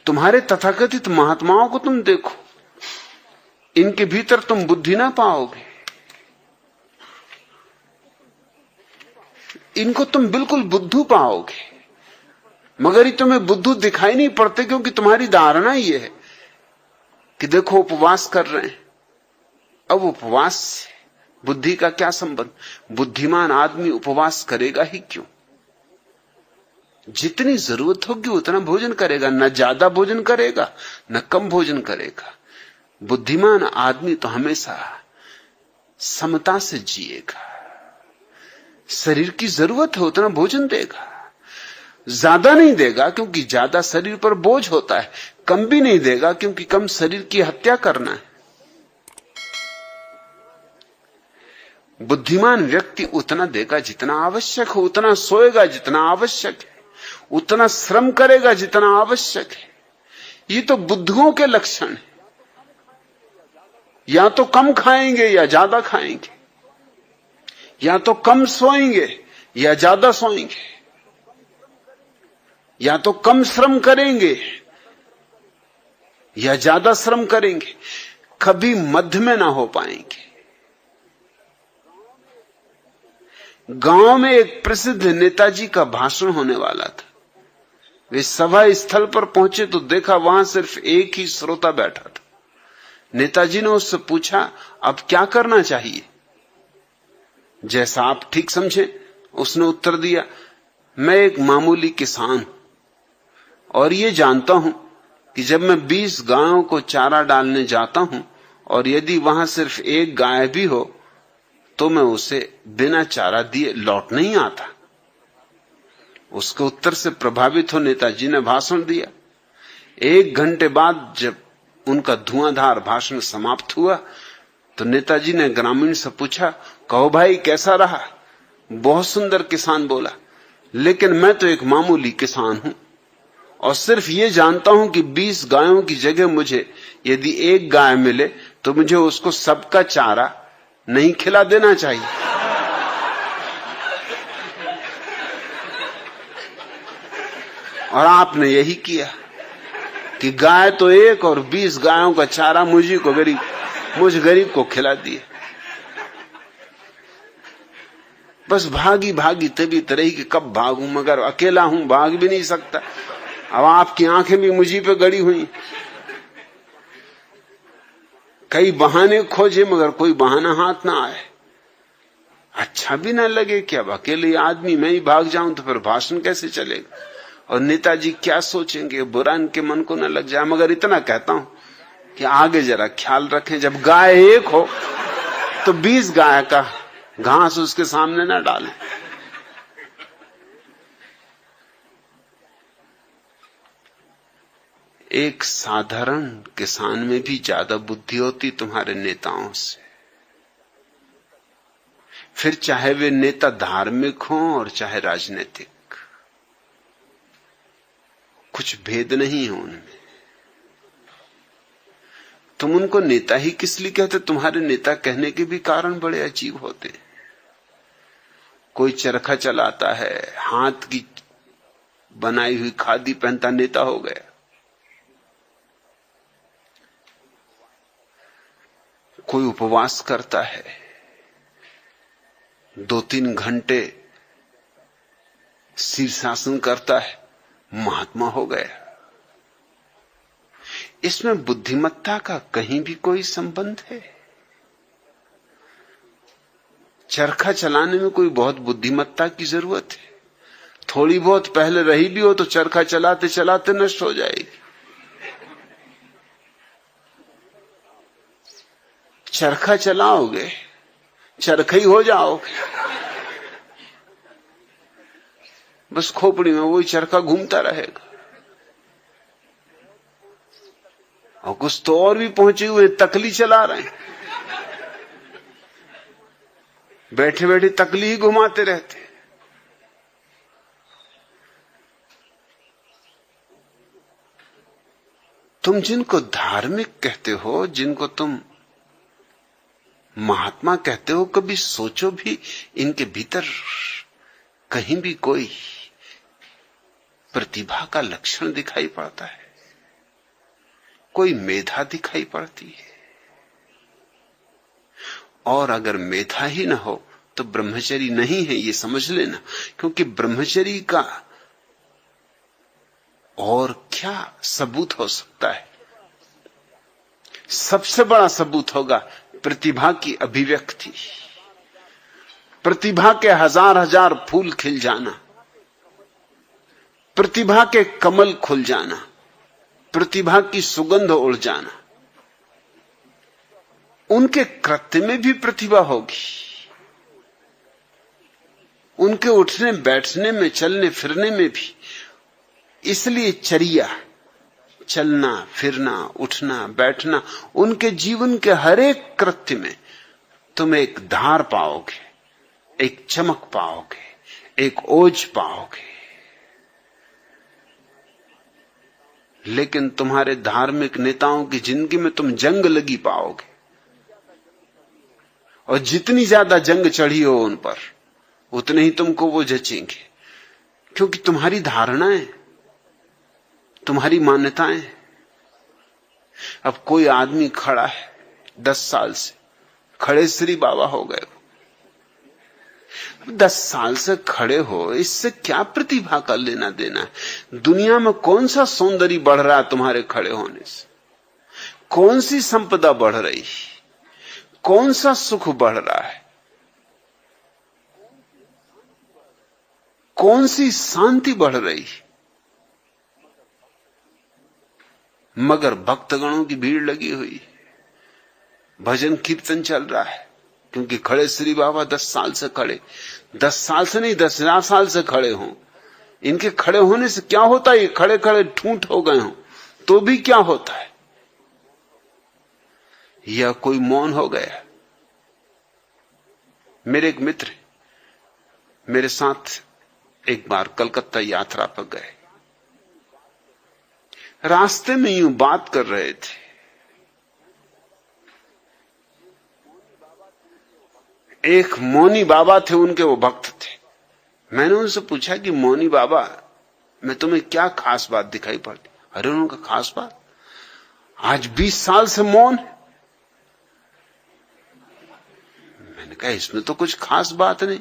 तुम्हारे तथाकथित महात्माओं को तुम देखो, इनके भीतर तुम बुद्धि ना पाओगे। इनको तुम बिल्कुल बुद्धू पाओगे, मगर ये तुम्हें बुद्धू दिखाई नहीं पड़ते, क्योंकि तुम्हारी धारणा ये है कि देखो उपवास कर रहे हैं। अब उपवास से बुद्धि का क्या संबंध? बुद्धिमान आदमी उपवास करेगा ही क्यों? जितनी जरूरत होगी उतना भोजन करेगा, न ज्यादा भोजन करेगा न कम भोजन करेगा। बुद्धिमान आदमी तो हमेशा समता से जिएगा। शरीर की जरूरत है उतना भोजन देगा, ज्यादा नहीं देगा क्योंकि ज्यादा शरीर पर बोझ होता है, कम भी नहीं देगा क्योंकि कम शरीर की हत्या करना है। बुद्धिमान व्यक्ति उतना देगा जितना आवश्यक हो, उतना सोएगा जितना आवश्यक है, उतना श्रम करेगा जितना आवश्यक है। ये तो बुद्धुओं के लक्षण है। या तो कम खाएंगे या ज्यादा खाएंगे, या तो कम सोएंगे या ज्यादा सोएंगे, या तो कम श्रम करेंगे या ज्यादा श्रम करेंगे, कभी मध्य में ना हो पाएंगे। गांव में एक प्रसिद्ध नेताजी का भाषण होने वाला था। वे सभा स्थल पर पहुंचे तो देखा वहां सिर्फ एक ही श्रोता बैठा था। नेताजी ने उससे पूछा, अब क्या करना चाहिए? जैसा आप ठीक समझे, उसने उत्तर दिया, मैं एक मामूली किसान हूं और ये जानता हूं कि जब मैं 20 गायों को चारा डालने जाता हूं और यदि वहां सिर्फ एक गाय भी हो तो मैं उसे बिना चारा दिए लौट नहीं आता। उसके उत्तर से प्रभावित हो नेताजी ने भाषण दिया। 1 घंटे बाद जब उनका धुआंधार भाषण समाप्त हुआ तो नेताजी ने ग्रामीण से पूछा, कहो भाई कैसा रहा? बहुत सुंदर, किसान बोला, लेकिन मैं तो एक मामूली किसान हूं और सिर्फ ये जानता हूं कि 20 गायों की जगह मुझे यदि एक गाय मिले तो मुझे उसको सबका चारा नहीं खिला देना चाहिए। और आपने यही किया कि गाय तो एक और 20 गायों का चारा मुझ गरीब को खिला दिए। बस भागी भागी तबीयत रही कि कब भागूं, मगर अकेला हूं, भाग भी नहीं सकता। अब आपकी आंखें भी मुझी पे गड़ी हुई। कई बहाने खोजे मगर कोई बहाना हाथ ना आए। अच्छा भी ना लगे कि अब अकेले आदमी मैं ही भाग जाऊं तो फिर भाषण कैसे चलेगा और नेताजी क्या सोचेंगे, बुरा इनके मन को न लग जाए। मगर इतना कहता हूं कि आगे जरा ख्याल रखें, जब गाय एक हो तो 20 गाय का घास उसके सामने ना डालें। एक साधारण किसान में भी ज्यादा बुद्धि होती तुम्हारे नेताओं से। फिर चाहे वे नेता धार्मिक हों और चाहे राजनीतिक, कुछ भेद नहीं है उनमें। तुम उनको नेता ही किस लिए कहते? तुम्हारे नेता कहने के भी कारण बड़े अजीब होते हैं। कोई चरखा चलाता है, हाथ की बनाई हुई खादी पहनता, नेता हो गया। कोई उपवास करता है, 2-3 घंटे शीर्षासन करता है, महात्मा हो गया। इसमें बुद्धिमत्ता का कहीं भी कोई संबंध है? चरखा चलाने में कोई बहुत बुद्धिमत्ता की जरूरत है? थोड़ी बहुत पहले रही भी हो तो चरखा चलाते चलाते नष्ट हो जाएगी। चरखा चलाओगे, चरखा ही हो जाओगे। बस खोपड़ी में वही चरखा घूमता रहेगा। और कुछ तो और भी पहुंचे हुए तकली चला रहे हैं, बैठे बैठे तकली ही घुमाते रहते। तुम जिनको धार्मिक कहते हो, जिनको तुम महात्मा कहते हो, कभी सोचो भी इनके भीतर कहीं भी कोई प्रतिभा का लक्षण दिखाई पड़ता है? कोई मेधा दिखाई पड़ती है। और अगर मेधा ही ना हो तो ब्रह्मचर्य नहीं है, ये समझ लेना। क्योंकि ब्रह्मचर्य का और क्या सबूत हो सकता है? सबसे बड़ा सबूत होगा प्रतिभा की अभिव्यक्ति, प्रतिभा के हजार हजार फूल खिल जाना, प्रतिभा के कमल खुल जाना, प्रतिभा की सुगंध उड़ जाना। उनके कृत्य में भी प्रतिभा होगी, उनके उठने बैठने में, चलने फिरने में भी। इसलिए चर्या, चलना फिरना, उठना बैठना, उनके जीवन के हर एक कृत्य में तुम एक धार पाओगे, एक चमक पाओगे, एक ओज पाओगे। लेकिन तुम्हारे धार्मिक नेताओं की जिंदगी में तुम जंग लगी पाओगे, और जितनी ज्यादा जंग चढ़ी हो उन पर, उतने ही तुमको वो जचेंगे। क्योंकि तुम्हारी धारणाएं, तुम्हारी मान्यताएं। अब कोई आदमी खड़ा है 10 साल से, खड़े श्री बाबा हो गए। 10 साल से खड़े हो, इससे क्या प्रतिभा का लेना देना है? दुनिया में कौन सा सौंदर्य बढ़ रहा है तुम्हारे खड़े होने से? कौन सी संपदा बढ़ रही, कौन सा सुख बढ़ रहा है, कौन सी शांति बढ़ रही? मगर भक्तगणों की भीड़ लगी हुई, भजन कीर्तन चल रहा है। क्योंकि खड़े श्री बाबा 10 साल से खड़े, 10 साल से नहीं 10,000 साल से खड़े हों। इनके खड़े होने से क्या होता है? ये खड़े खड़े ठूंठ हो गए हों तो भी क्या होता है? या कोई मौन हो गया। मेरे एक मित्र मेरे साथ एक बार कलकत्ता यात्रा पर गए। रास्ते में यूं बात कर रहे थे, एक मौनी बाबा थे, उनके वो भक्त थे। मैंने उनसे पूछा कि मौनी बाबा में तुम्हें क्या खास बात दिखाई पड़ती? अरे उनका खास बात, आज 20 साल से मौन है। मैंने कहा इसमें तो कुछ खास बात नहीं।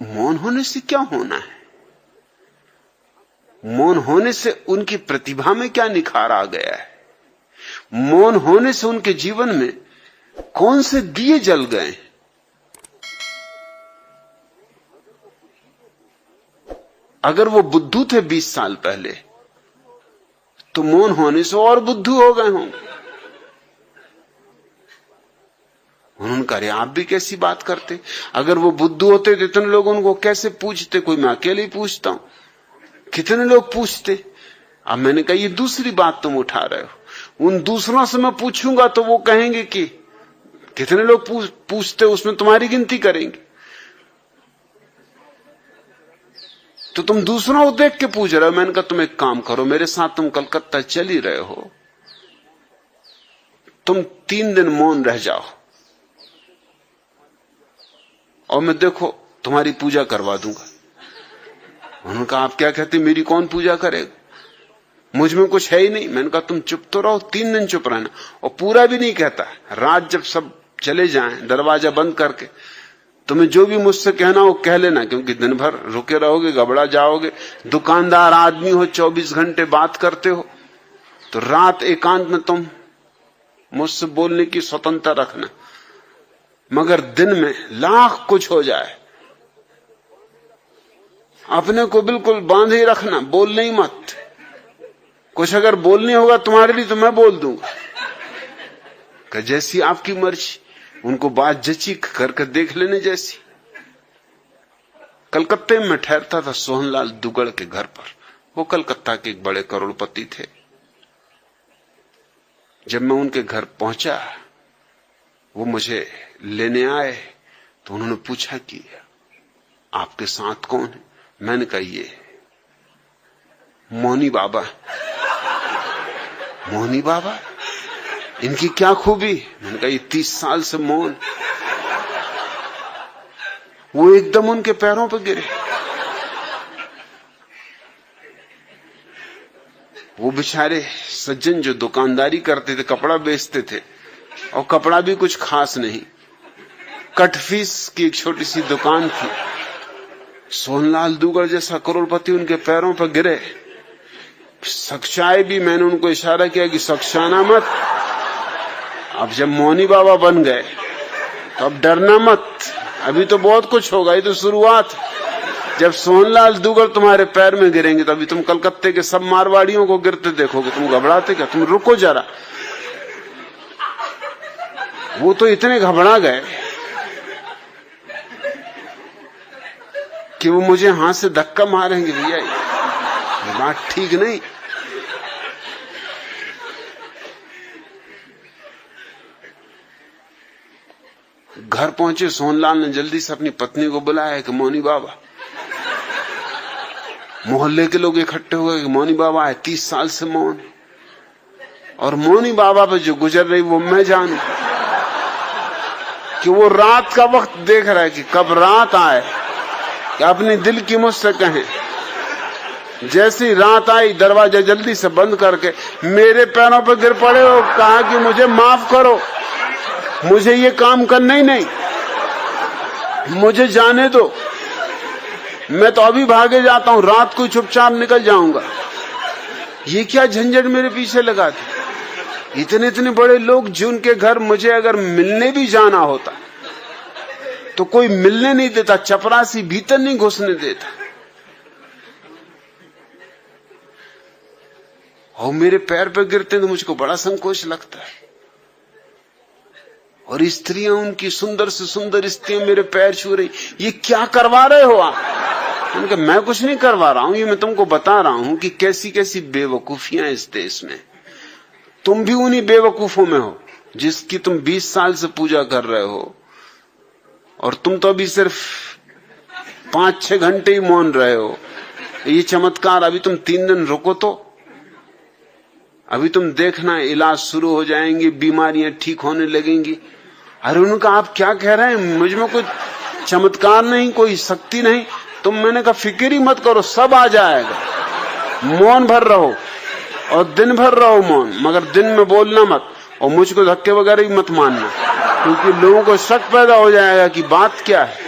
मौन होने से क्या होना है? मौन होने से उनकी प्रतिभा में क्या निखार आ गया है? मौन होने से उनके जीवन में कौन से दिए जल गए? अगर वो बुद्धू थे 20 साल पहले, तो मौन होने से और बुद्धू हो गए होंगे। उन्होंने कहा, अरे आप भी कैसी बात करते? अगर वो बुद्धू होते तो इतने लोग उनको कैसे पूछते? कोई मैं अकेले ही पूछता हूं, कितने लोग पूछते? अब मैंने कहा, ये दूसरी बात तुम उठा रहे हो। उन दूसरों से मैं पूछूंगा तो वो कहेंगे कि कितने लोग पूछते, उसमें तुम्हारी गिनती करेंगे। तो तुम दूसरों को देख के पूछ रहे हो। मैंने कहा, तुम एक काम करो, मेरे साथ तुम कलकत्ता चल ही रहे हो, तुम 3 दिन मौन रह जाओ और मैं देखो तुम्हारी पूजा करवा दूंगा। उन्होंने कहा, आप क्या कहते, मेरी कौन पूजा करेगा? मुझ में कुछ है ही नहीं। मैंने कहा, तुम चुप तो रहो, 3 दिन चुप रहना। और पूरा भी नहीं कहता। रात जब सब चले जाएं, दरवाजा बंद करके, तुम्हें जो भी मुझसे कहना हो कह लेना, क्योंकि दिन भर रुके रहोगे, घबरा जाओगे। दुकानदार आदमी हो, 24 घंटे बात करते हो, तो रात एकांत में तुम मुझसे बोलने की स्वतंत्रता रखना। मगर दिन में लाख कुछ हो जाए, अपने को बिल्कुल बांधे रखना, बोलने ही मत। कुछ अगर बोलने होगा तुम्हारे लिए तो मैं बोल दूंगा, कि जैसी आपकी मर्जी। उनको बात जची करके देख लेने जैसी। कलकत्ते में ठहरता था सोहनलाल दुगड़ के घर पर। वो कलकत्ता के एक बड़े करोड़पति थे। जब मैं उनके घर पहुंचा, वो मुझे लेने आए, तो उन्होंने पूछा कि आपके साथ कौन है? मैंने कहा, ये मौनी बाबा। मौनी बाबा, इनकी क्या खूबी? मैंने कहा, ये 30 साल से मौन। वो एकदम उनके पैरों पर गिरे। वो बेचारे सज्जन जो दुकानदारी करते थे, कपड़ा बेचते थे, और कपड़ा भी कुछ खास नहीं, कटफीस की एक छोटी सी दुकान थी। सोहनलाल दुगर जैसा करोड़पति उनके पैरों पर गिरे। सख्शाए भी, मैंने उनको इशारा किया कि सख्शाना मत। अब जब मौनी बाबा बन गए तो अब डरना मत, अभी तो बहुत कुछ होगा, ये तो शुरुआत। जब सोहनलाल दुगर तुम्हारे पैर में गिरेंगे तो अभी तुम कलकत्ते के सब मारवाड़ियों को गिरते देखोगे, तुम घबराते क्या? तुम रुको जरा। वो तो इतने घबरा गए कि वो मुझे हाथ से धक्का मारेंगे, भैया ये बात ठीक नहीं। घर पहुंचे सोहनलाल ने जल्दी से अपनी पत्नी को बुलाया कि मौनी बाबा। मोहल्ले के लोग इकट्ठे हो गए कि मौनी बाबा है, 30 साल से मौन, और मौनी बाबा पे जो गुजर रही वो मैं जानू कि वो रात का वक्त देख रहा है कि कब रात आए कि अपने दिल की मुझसे कहें। जैसे ही रात आई, दरवाजा जल्दी से बंद करके मेरे पैरों पर गिर पड़े और कहा कि मुझे माफ करो, मुझे ये काम करना ही नहीं, मुझे जाने दो, मैं तो अभी भागे जाता हूं, रात को चुपचाप निकल जाऊंगा। ये क्या झंझट मेरे पीछे लगा दी? इतने इतने बड़े लोग जिनके घर मुझे अगर मिलने भी जाना होता तो कोई मिलने नहीं देता, चपरासी भीतर नहीं घुसने देता, और मेरे पैर पर गिरते तो मुझको बड़ा संकोच लगता है। और स्त्रियां, उनकी सुंदर से सुंदर स्त्रियां मेरे पैर छू रही, ये क्या करवा रहे हो आप? उनका मैं कुछ नहीं करवा रहा हूं, ये मैं तुमको बता रहा हूं कि कैसी कैसी बेवकूफियां इस देश में। तुम भी उन्हीं बेवकूफों में हो जिसकी तुम 20 साल से पूजा कर रहे हो, और तुम तो अभी सिर्फ 5-6 घंटे ही मौन रहे हो। ये चमत्कार, अभी तुम 3 दिन रुको तो अभी तुम देखना इलाज शुरू हो जाएंगे, बीमारियां ठीक होने लगेंगी। अरे उनका आप क्या कह रहे हैं? मुझ में कोई चमत्कार नहीं, कोई शक्ति नहीं। तुम, मैंने कहा फिक्र ही मत करो, सब आ जाएगा। मौन भर रहो और दिन भर रहो मौन, मगर दिन में बोलना मत, और मुझको धक्के वगैरह भी मत मानना, क्योंकि लोगों को शक पैदा हो जाएगा कि बात क्या है।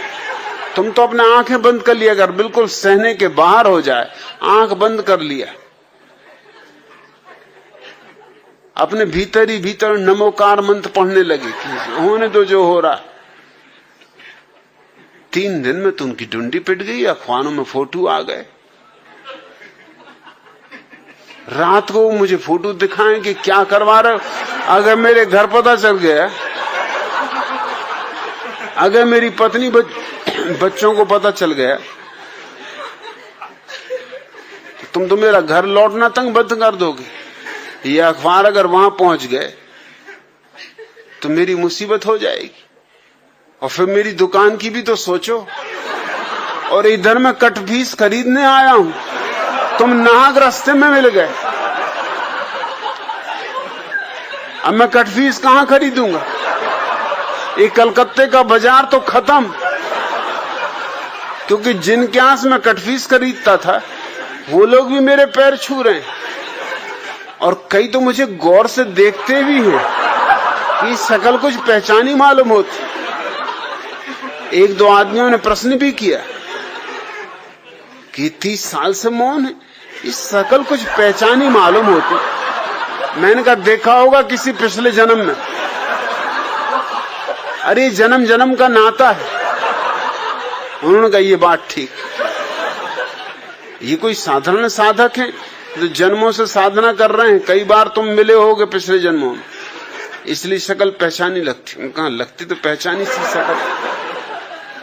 तुम तो अपने आंखें बंद कर लिया, अगर बिल्कुल सहने के बाहर हो जाए, आंख बंद कर लिया, अपने भीतर ही भीतर नमोकार मंत्र पढ़ने लगे कि होने दो जो हो रहा। 3 दिन में तो उनकी डुंडी पिट गई, अखबारों में फोटो आ गए। रात को मुझे फोटो दिखाएं कि क्या करवा रहे हो। अगर मेरे घर पता चल गया, अगर मेरी पत्नी बच्चों को पता चल गया, तो तुम तो मेरा घर लौटना तंग बंद कर दोगे। ये अखबार अगर वहां पहुंच गए तो मेरी मुसीबत हो जाएगी, और फिर मेरी दुकान की भी तो सोचो। और इधर मैं कटफीस खरीदने आया हूं, तुम नाहक रास्ते में मिल गए। अब मैं कटफीस कहां खरीदूंगा? ये कलकत्ते का बाजार तो खत्म, क्योंकि जिनके आस में कटफीस खरीदता था वो लोग भी मेरे पैर छू रहे हैं, और कई तो मुझे गौर से देखते भी हैं कि शक्ल कुछ पहचानी मालूम होती। 1-2 आदमियों ने प्रश्न भी किया कि 30 साल से मौन है, इस शक्ल कुछ पहचानी मालूम होती। मैंने कहा देखा होगा किसी पिछले जन्म में। अरे जन्म जन्म का नाता है। उन्होंने कहा ये बात ठीक, ये कोई साधारण साधक है जो जन्मों से साधना कर रहे हैं, कई बार तुम मिले होगे पिछले जन्मों में, इसलिए शक्ल पहचानी लगती। कहा लगती तो पहचानी सी शक्ल,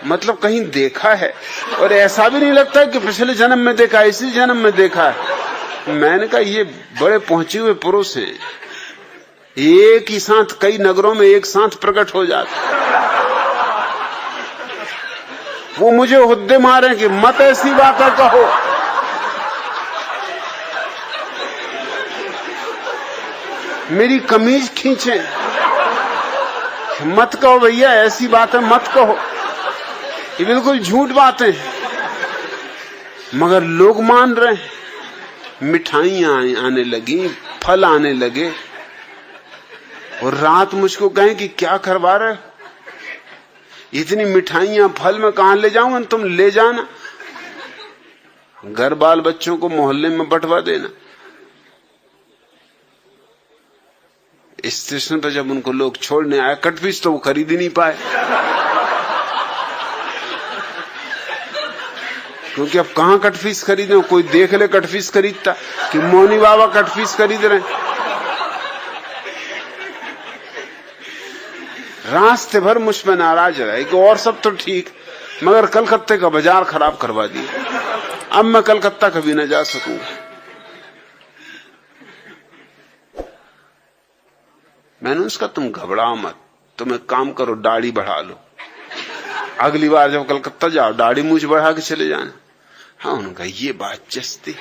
मतलब कहीं देखा है, और ऐसा भी नहीं लगता कि पिछले जन्म में देखा, इसी जन्म में देखा है। मैंने कहा ये बड़े पहुंचे हुए पुरुष हैं, एक ही साथ कई नगरों में एक साथ प्रकट हो जाते। वो मुझे हुद्दे मारे कि मत ऐसी बातें कहो। मेरी कमीज खींचे, मत कहो भैया ऐसी बातें मत कहो, ये बिल्कुल झूठ बातें हैं। मगर लोग मान रहे हैं, मिठाइयां आने लगी, फल आने लगे, और रात मुझको कहें कि क्या करवा रहे, इतनी मिठाइयां फल में कहां ले जाऊं, तुम ले जाना, घर बाल बच्चों को मोहल्ले में बंटवा देना। स्टेशन पर जब उनको लोग छोड़ने आए, कटपीस तो वो खरीद ही नहीं पाए, क्योंकि अब कहां कटफीस खरीदे, कोई देख ले कटफीस खरीदता कि मौनी बाबा कटफीस खरीद रहे हैं। रास्ते भर मुझ पर नाराज रहे कि और सब तो ठीक, मगर कलकत्ते का बाजार खराब करवा दिया, अब मैं कलकत्ता कभी न जा सकूंगा। मैंने उसका तुम घबराओ मत, तुम एक काम करो, दाढ़ी बढ़ा लो, अगली बार जब कलकत्ता जाओ दाढ़ी मूछ बढ़ा के चले जाना। हाँ, उन्होंने कहा ये बात जस्ती।